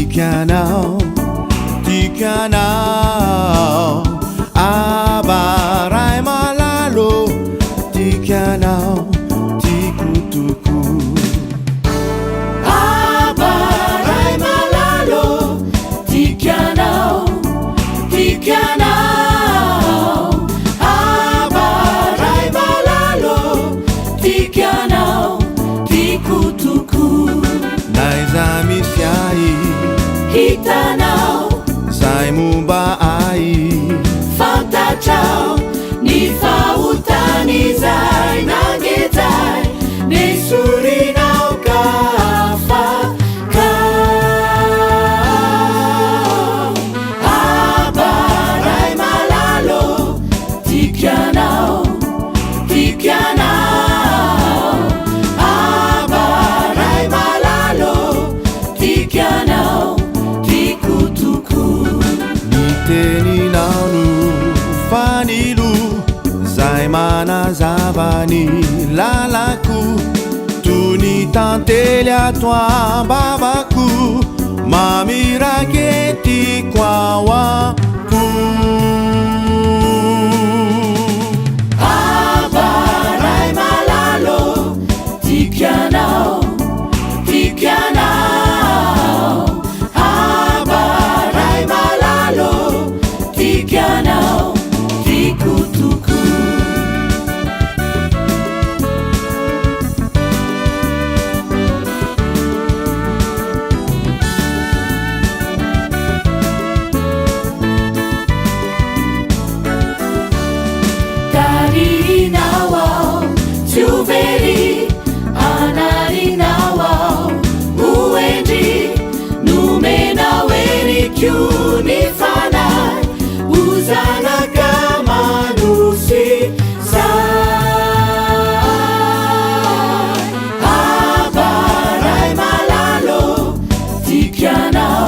Tikanao, abaray malalo. Tikanao, tikutuku. Abaray malalo. Tikanao, tikanao. Abaray malalo. Tikanao, tikutuku. Naizamisiai Hitanao, zay momba ai. fantatrao ny fahotan'izay nangezay nesorinao ka afaka. Abaray malalo. Tikanao, tikanao. Abaray malalo. Tikanao, tikutuku. Niteninao no fanilo zay manazava ny lalako. Toy ny tantely ato ambavako, mamiraketiko ao ako. Abaray malalo. Tikanao, tikanao. Abaray malalo. Tikanao, tikutuku. Tarinao ao, tsiovery. Anarinao ao, oendry. Nomenao erikio ny fanay, ozanaka manosy zay. Abaray malalo. Tikanao.